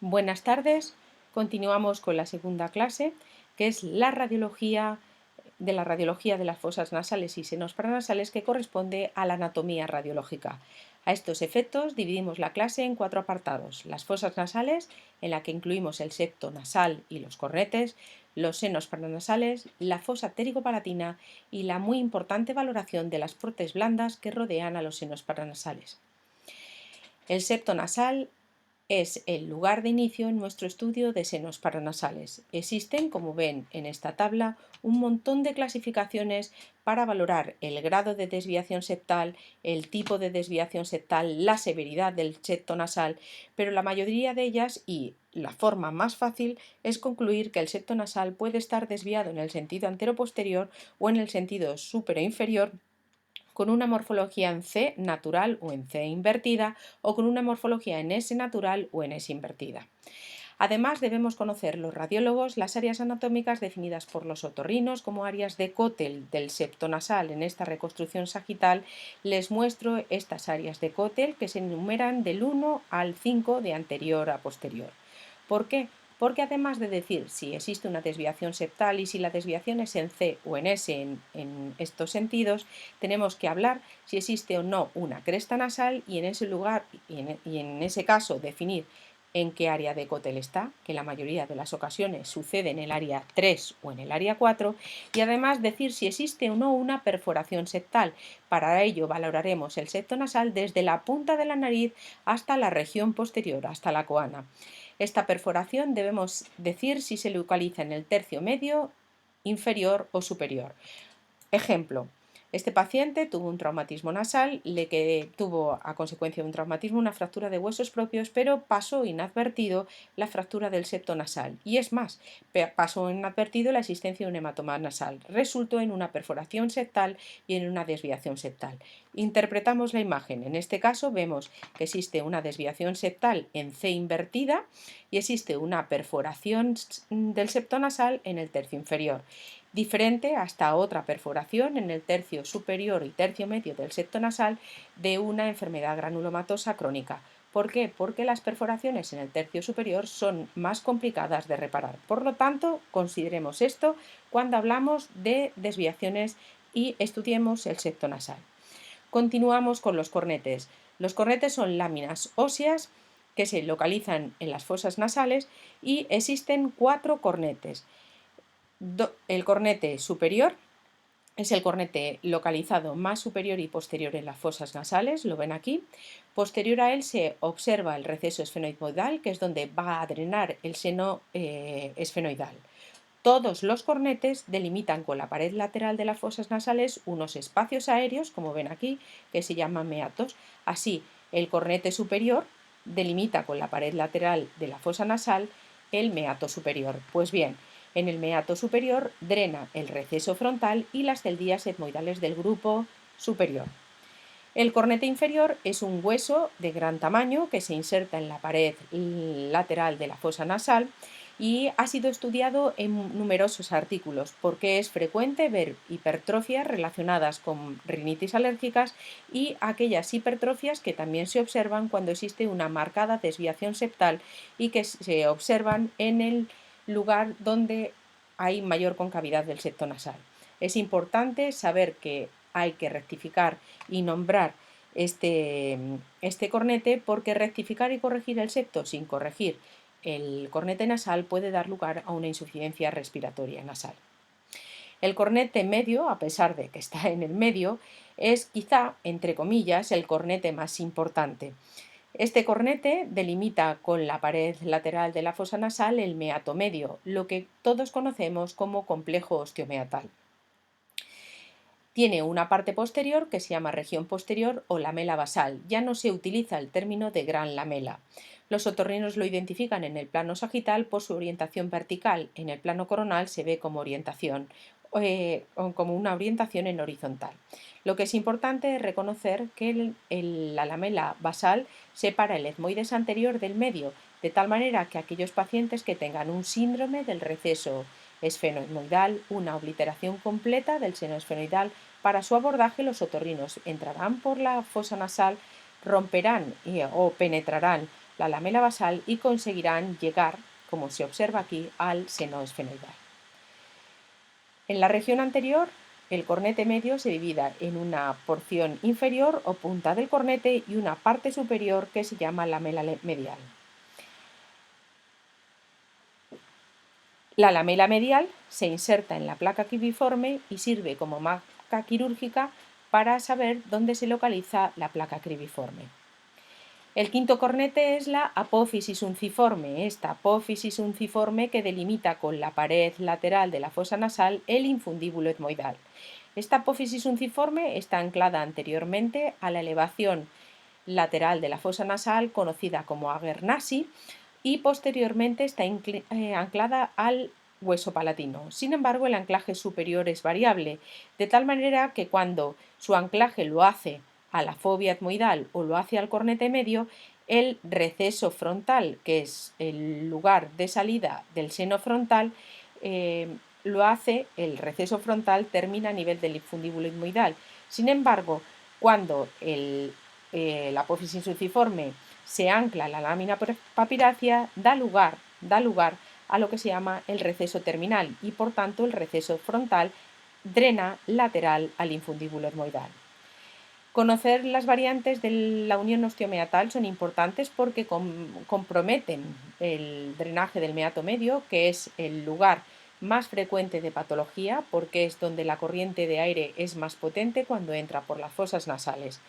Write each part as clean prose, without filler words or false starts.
Buenas tardes, continuamos con la segunda clase, que es la radiología de las fosas nasales y senos paranasales, que corresponde a la anatomía radiológica. A estos efectos dividimos la clase en 4 apartados: las fosas nasales, en la que incluimos el septo nasal y los cornetes, los senos paranasales, la fosa ptericopalatina y la muy importante valoración de las protes blandas que rodean a los senos paranasales. El septo nasal es el lugar de inicio en nuestro estudio de senos paranasales. Existen, como ven en esta tabla, un montón de clasificaciones para valorar el grado de desviación septal, el tipo de desviación septal, la severidad del septo nasal, pero la mayoría de ellas, y la forma más fácil, es concluir que el septo nasal puede estar desviado en el sentido antero-posterior o en el sentido superior-inferior, con una morfología en C natural o en C invertida, o con una morfología en S natural o en S invertida. Además, debemos conocer los radiólogos las áreas anatómicas definidas por los otorrinos como áreas de Kotel del septo nasal. En esta reconstrucción sagital les muestro estas áreas de Kotel, que se enumeran del 1 al 5 de anterior a posterior. ¿Por qué? Porque además de decir si existe una desviación septal y si la desviación es en C o en S en estos sentidos, tenemos que hablar si existe o no una cresta nasal, y en ese lugar y en ese caso definir en qué área de Kotel está, que la mayoría de las ocasiones sucede en el área 3 o en el área 4, y además decir si existe o no una perforación septal. Para ello valoraremos el septo nasal desde la punta de la nariz hasta la región posterior, hasta la coana. Esta perforación debemos decir si se localiza en el tercio medio, inferior o superior. Ejemplo: este paciente tuvo un traumatismo nasal, tuvo a consecuencia de un traumatismo una fractura de huesos propios, pero pasó inadvertido la fractura del septo nasal. Y es más, pasó inadvertido la existencia de un hematoma nasal. Resultó en una perforación septal y en una desviación septal. Interpretamos la imagen. En este caso vemos que existe una desviación septal en C invertida y existe una perforación del septo nasal en el tercio inferior, diferente hasta otra perforación en el tercio superior y tercio medio del septo nasal de una enfermedad granulomatosa crónica. ¿Por qué? Porque las perforaciones en el tercio superior son más complicadas de reparar. Por lo tanto, consideremos esto cuando hablamos de desviaciones y estudiemos el septo nasal. Continuamos con los cornetes. Los cornetes son láminas óseas que se localizan en las fosas nasales y existen 4 cornetes. El cornete superior es el cornete localizado más superior y posterior en las fosas nasales, lo ven aquí. Posterior a él se observa el receso esfenoidal, que es donde va a drenar el seno esfenoidal. Todos los cornetes delimitan con la pared lateral de las fosas nasales unos espacios aéreos, como ven aquí, que se llaman meatos. Así, el cornete superior delimita con la pared lateral de la fosa nasal el meato superior. Pues bien, en el meato superior drena el receso frontal y las celdillas etmoidales del grupo superior. El cornete inferior es un hueso de gran tamaño que se inserta en la pared lateral de la fosa nasal y ha sido estudiado en numerosos artículos porque es frecuente ver hipertrofias relacionadas con rinitis alérgicas y aquellas hipertrofias que también se observan cuando existe una marcada desviación septal y que se observan en el lugar donde hay mayor concavidad del septo nasal. Es importante saber que hay que rectificar y nombrar este cornete, porque rectificar y corregir el septo sin corregir el cornete nasal puede dar lugar a una insuficiencia respiratoria nasal. El cornete medio, a pesar de que está en el medio, es quizá, entre comillas, el cornete más importante. Este cornete delimita con la pared lateral de la fosa nasal el meato medio, lo que todos conocemos como complejo osteomeatal. Tiene una parte posterior que se llama región posterior o lamela basal. Ya no se utiliza el término de gran lamela. Los otorrinos lo identifican en el plano sagital por su orientación vertical. En el plano coronal se ve como como una orientación en horizontal. Lo que es importante es reconocer que la lamela basal separa el etmoides anterior del medio, de tal manera que aquellos pacientes que tengan un síndrome del receso esfenoetmoidal, una obliteración completa del seno esfenoidal, para su abordaje los otorrinos entrarán por la fosa nasal, romperán o penetrarán la lamela basal y conseguirán llegar, como se observa aquí, al seno esfenoidal. En la región anterior, el cornete medio se divide en una porción inferior o punta del cornete y una parte superior que se llama lamela medial. La lamela medial se inserta en la placa cribiforme y sirve como marca quirúrgica para saber dónde se localiza la placa cribiforme. El quinto cornete es la apófisis unciforme, esta apófisis unciforme que delimita con la pared lateral de la fosa nasal el infundíbulo etmoidal. Esta apófisis unciforme está anclada anteriormente a la elevación lateral de la fosa nasal conocida como ager nasi y posteriormente está anclada al hueso palatino. Sin embargo, el anclaje superior es variable, de tal manera que cuando su anclaje lo hace a la fobia etmoidal o lo hace al cornete medio, el receso frontal, que es el lugar de salida del seno frontal, lo hace, el receso frontal termina a nivel del infundíbulo etmoidal. Sin embargo, cuando la apófisis unciforme se ancla a la lámina papirácea, da lugar a lo que se llama el receso terminal y por tanto el receso frontal drena lateral al infundíbulo etmoidal. Conocer las variantes de la unión osteomeatal son importantes porque comprometen el drenaje del meato medio, que es el lugar más frecuente de patología porque es donde la corriente de aire es más potente cuando entra por las fosas nasales.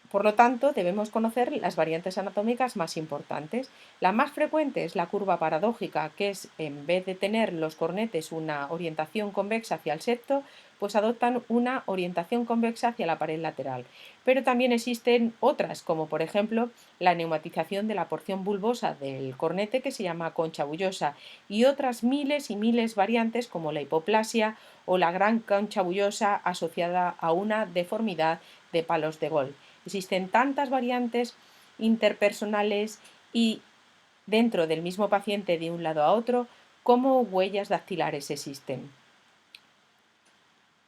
Por lo tanto, debemos conocer las variantes anatómicas más importantes. La más frecuente es la curva paradójica, que es, en vez de tener los cornetes una orientación convexa hacia el septo, pues adoptan una orientación convexa hacia la pared lateral. Pero también existen otras, como por ejemplo la neumatización de la porción bulbosa del cornete, que se llama concha bullosa, y otras miles y miles variantes como la hipoplasia o la gran concha bullosa asociada a una deformidad de palos de gol. Existen tantas variantes interpersonales y dentro del mismo paciente de un lado a otro como huellas dactilares existen.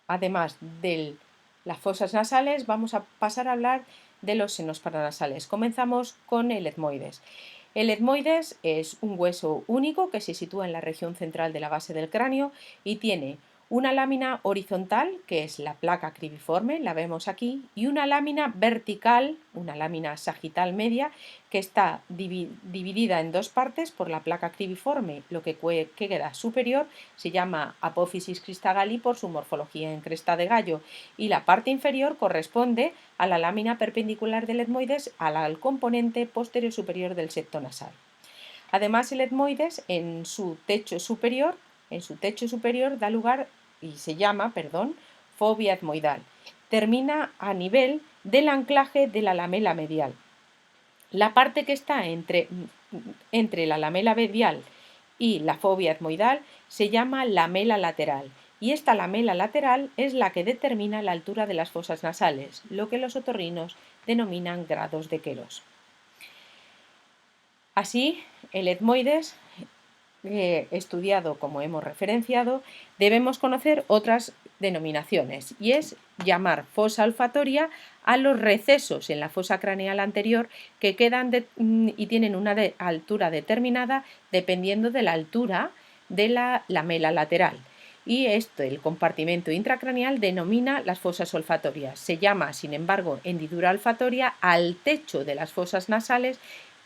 Además de las fosas nasales, vamos a pasar a hablar de los senos paranasales. Comenzamos con el etmoides. El etmoides es un hueso único que se sitúa en la región central de la base del cráneo y tiene una lámina horizontal, que es la placa cribiforme, la vemos aquí, y una lámina vertical, una lámina sagital media, que está dividida en dos partes por la placa cribiforme. Lo que queda superior se llama apófisis cristagalli por su morfología en cresta de gallo, y la parte inferior corresponde a la lámina perpendicular del etmoides al componente posterior superior del septo nasal. Además, el etmoides en su techo superior da lugar y se llama, fobia etmoidal. Termina a nivel del anclaje de la lamela medial. La parte que está entre la lamela medial y la fobia etmoidal se llama lamela lateral. Y esta lamela lateral es la que determina la altura de las fosas nasales, lo que los otorrinos denominan grados de Querós. Así, el etmoides, estudiado como hemos referenciado, debemos conocer otras denominaciones y es llamar fosa olfatoria a los recesos en la fosa craneal anterior que quedan y tienen una altura determinada dependiendo de la altura de la lamela lateral. Y el compartimento intracraneal denomina las fosas olfatorias. Se llama, sin embargo, hendidura olfatoria al techo de las fosas nasales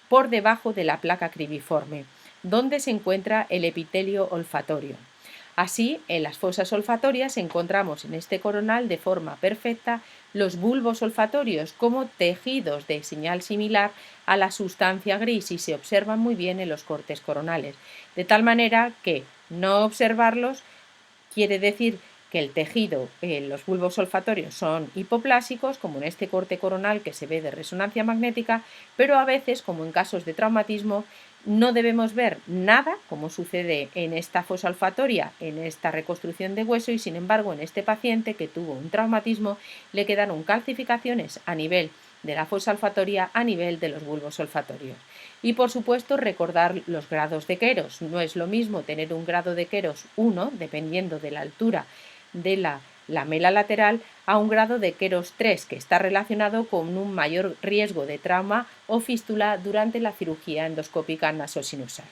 por debajo de la placa cribiforme, donde se encuentra el epitelio olfatorio. Así, en las fosas olfatorias encontramos en este coronal de forma perfecta los bulbos olfatorios como tejidos de señal similar a la sustancia gris y se observan muy bien en los cortes coronales, de tal manera que no observarlos quiere decir que el tejido, los bulbos olfatorios son hipoplásicos, como en este corte coronal que se ve de resonancia magnética, pero a veces, como en casos de traumatismo, no debemos ver nada, como sucede en esta fosa olfatoria, en esta reconstrucción de hueso, y sin embargo en este paciente que tuvo un traumatismo le quedaron calcificaciones a nivel de la fosa olfatoria, a nivel de los bulbos olfatorios. Y por supuesto recordar los grados de Querós. No es lo mismo tener un grado de Querós 1, dependiendo de la altura de la la mela lateral a un grado de Keros 3, que está relacionado con un mayor riesgo de trauma o fístula durante la cirugía endoscópica nasosinusal.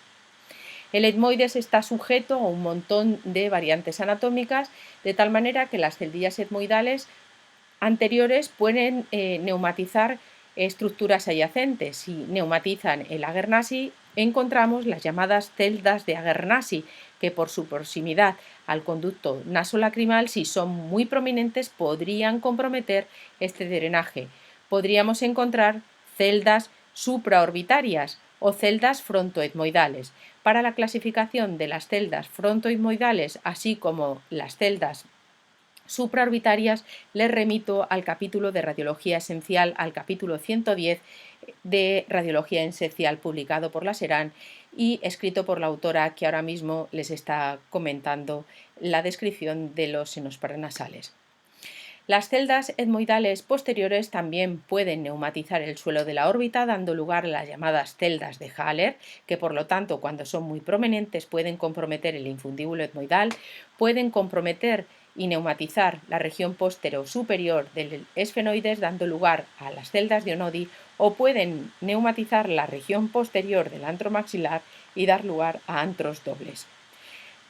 El etmoides está sujeto a un montón de variantes anatómicas, de tal manera que las celdillas etmoidales anteriores pueden neumatizar estructuras adyacentes. Si neumatizan el Aguernasi, encontramos las llamadas celdas de Aguernasi, que por su proximidad al conducto nasolacrimal, si son muy prominentes, podrían comprometer este drenaje. Podríamos encontrar celdas supraorbitarias o celdas frontoetmoidales. Para la clasificación de las celdas frontoetmoidales, así como las celdas supraorbitarias, les remito al capítulo de radiología esencial, al capítulo 110 de radiología esencial publicado por la SERAN y escrito por la autora que ahora mismo les está comentando la descripción de los senos paranasales. Las celdas etmoidales posteriores también pueden neumatizar el suelo de la órbita, dando lugar a las llamadas celdas de Haller, que por lo tanto, cuando son muy prominentes, pueden comprometer el infundíbulo etmoidal, pueden comprometer y neumatizar la región postero superior del esfenoides, dando lugar a las celdas de Onodi, o pueden neumatizar la región posterior del antro maxilar y dar lugar a antros dobles.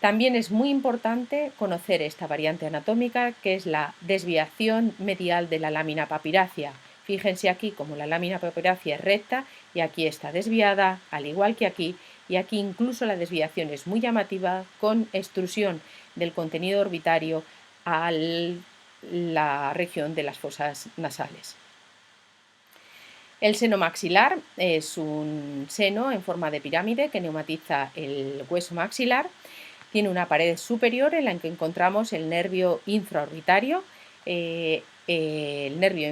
También es muy importante conocer esta variante anatómica, que es la desviación medial de la lámina papirácea. Fíjense aquí como la lámina papirácea es recta y aquí está desviada, al igual que aquí, y aquí incluso la desviación es muy llamativa, con extrusión del contenido orbitario a la región de las fosas nasales. El seno maxilar es un seno en forma de pirámide que neumatiza el hueso maxilar. Tiene una pared superior en la que encontramos el nervio infraorbitario. Este nervio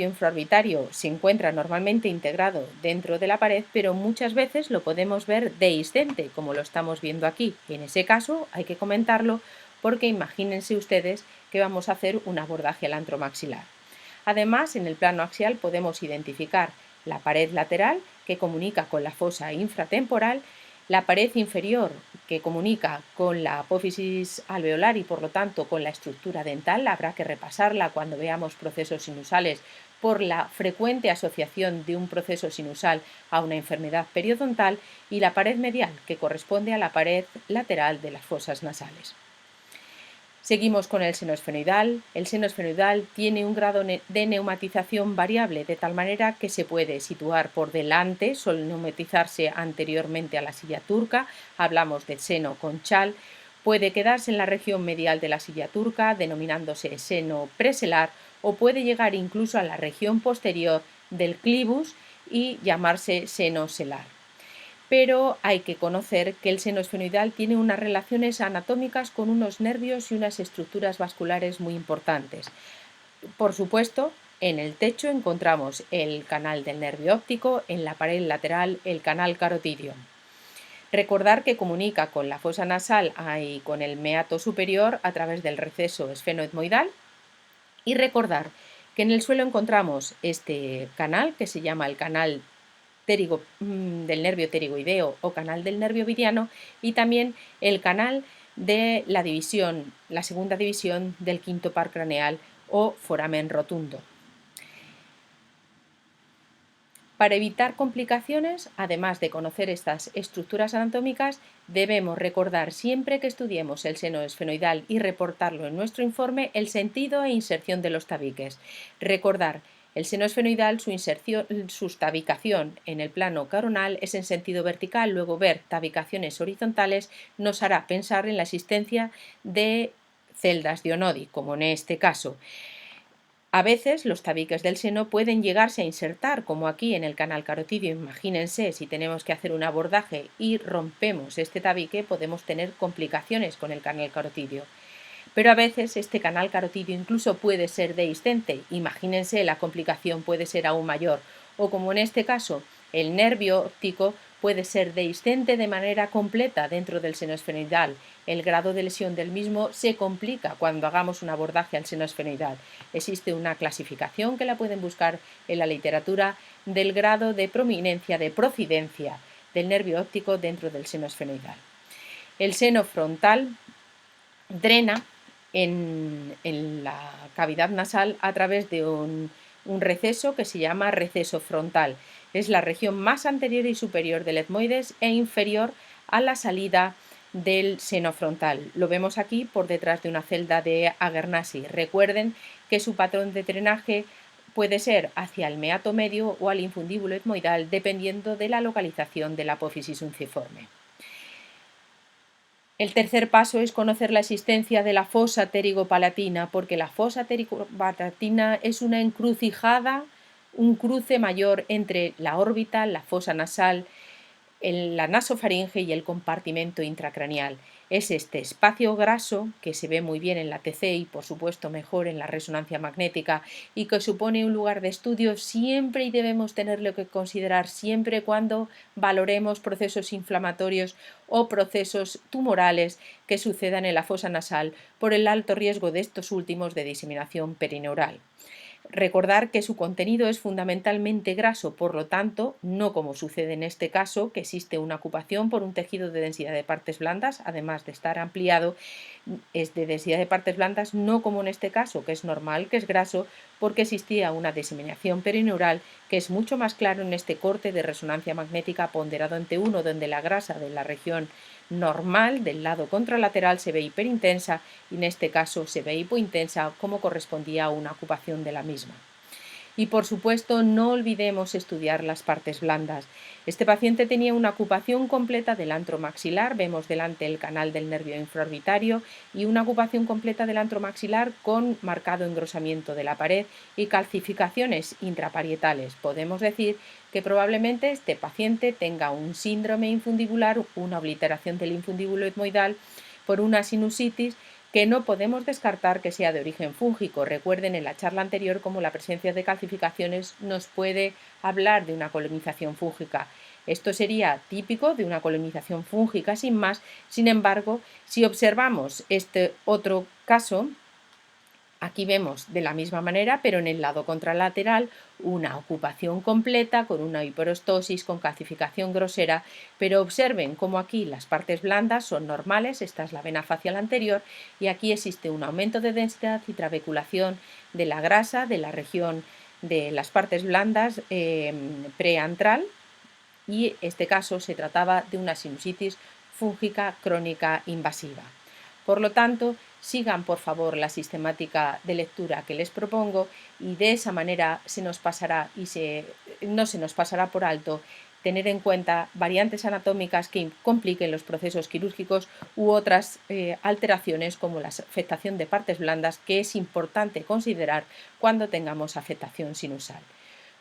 infraorbitario se encuentra normalmente integrado dentro de la pared, pero muchas veces lo podemos ver dehiscente, como lo estamos viendo aquí. En ese caso hay que comentarlo porque imagínense ustedes que vamos a hacer un abordaje al antro maxilar. Además, en el plano axial podemos identificar la pared lateral que comunica con la fosa infratemporal, la pared inferior que comunica con la apófisis alveolar y por lo tanto con la estructura dental. Habrá que repasarla cuando veamos procesos sinusales por la frecuente asociación de un proceso sinusal a una enfermedad periodontal, y la pared medial que corresponde a la pared lateral de las fosas nasales. Seguimos con el seno esfenoidal. El seno esfenoidal tiene un grado de neumatización variable, de tal manera que se puede situar por delante, suele neumatizarse anteriormente a la silla turca, hablamos de seno conchal, puede quedarse en la región medial de la silla turca, denominándose seno preselar, o puede llegar incluso a la región posterior del clivus y llamarse seno selar. Pero hay que conocer que el seno esfenoidal tiene unas relaciones anatómicas con unos nervios y unas estructuras vasculares muy importantes. Por supuesto, en el techo encontramos el canal del nervio óptico, en la pared lateral el canal carotidio. Recordar que comunica con la fosa nasal y con el meato superior a través del receso esfenoetmoidal, y recordar que en el suelo encontramos este canal que se llama el canal del nervio pterigoideo o canal del nervio vidiano, y también el canal de la segunda división del quinto par craneal o foramen rotundo. Para evitar complicaciones, además de conocer estas estructuras anatómicas, debemos recordar siempre que estudiemos el seno esfenoidal y reportarlo en nuestro informe el sentido e inserción de los tabiques. Recordar el seno esfenoidal, su tabicación en el plano coronal es en sentido vertical, luego ver tabicaciones horizontales nos hará pensar en la existencia de celdas de Onodi, como en este caso. A veces los tabiques del seno pueden llegarse a insertar, como aquí en el canal carotidio. Imagínense, si tenemos que hacer un abordaje y rompemos este tabique, podemos tener complicaciones con el canal carotidio. Pero a veces este canal carotidio incluso puede ser dehiscente. Imagínense, la complicación puede ser aún mayor. O como en este caso, el nervio óptico puede ser dehiscente de manera completa dentro del seno esfenoidal. El grado de lesión del mismo se complica cuando hagamos un abordaje al seno esfenoidal. Existe una clasificación que la pueden buscar en la literatura del grado de prominencia, de procidencia del nervio óptico dentro del seno esfenoidal. El seno frontal drena en la cavidad nasal a través de un receso que se llama receso frontal. Es la región más anterior y superior del etmoides e inferior a la salida del seno frontal. Lo vemos aquí por detrás de una celda de Agernassi. Recuerden que su patrón de drenaje puede ser hacia el meato medio o al infundíbulo etmoidal, dependiendo de la localización de la apófisis unciforme. El tercer paso es conocer la existencia de la fosa pterigopalatina, porque la fosa pterigopalatina es una encrucijada, un cruce mayor entre la órbita, la fosa nasal, la nasofaringe y el compartimento intracraneal. Es este espacio graso que se ve muy bien en la TC y por supuesto mejor en la resonancia magnética y que supone un lugar de estudio siempre y debemos tenerlo que considerar siempre cuando valoremos procesos inflamatorios o procesos tumorales que sucedan en la fosa nasal por el alto riesgo de estos últimos de diseminación perineural. Recordar que su contenido es fundamentalmente graso, por lo tanto, no como sucede en este caso, que existe una ocupación por un tejido de densidad de partes blandas, además de estar ampliado, es de densidad de partes blandas, no como en este caso, que es normal, que es graso, porque existía una diseminación perineural, que es mucho más claro en este corte de resonancia magnética ponderado ante 1, donde la grasa de la región normal del lado contralateral se ve hiperintensa y en este caso se ve hipointensa como correspondía a una ocupación de la misma. Y por supuesto no olvidemos estudiar las partes blandas. Este paciente tenía una ocupación completa del antro maxilar, vemos delante el canal del nervio infraorbitario y una ocupación completa del antro maxilar con marcado engrosamiento de la pared y calcificaciones intraparietales. Podemos decir que probablemente este paciente tenga un síndrome infundibular, una obliteración del infundíbulo etmoidal por una sinusitis que no podemos descartar que sea de origen fúngico. Recuerden en la charla anterior cómo la presencia de calcificaciones nos puede hablar de una colonización fúngica. Esto sería típico de una colonización fúngica sin más. Sin embargo, si observamos este otro caso, aquí vemos de la misma manera, pero en el lado contralateral, una ocupación completa con una hiperostosis, con calcificación grosera, pero observen cómo aquí las partes blandas son normales, esta es la vena facial anterior, y aquí existe un aumento de densidad y trabeculación de la grasa de la región de las partes blandas preantral, y este caso se trataba de una sinusitis fúngica crónica invasiva. Por lo tanto, sigan por favor la sistemática de lectura que les propongo y de esa manera se nos pasará no se nos pasará por alto tener en cuenta variantes anatómicas que compliquen los procesos quirúrgicos u otras alteraciones como la afectación de partes blandas, que es importante considerar cuando tengamos afectación sinusal.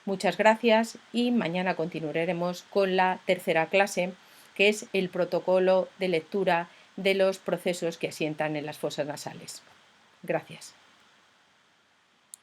Muchas gracias y mañana continuaremos con la tercera clase, que es el protocolo de lectura de los procesos que asientan en las fosas nasales. Gracias.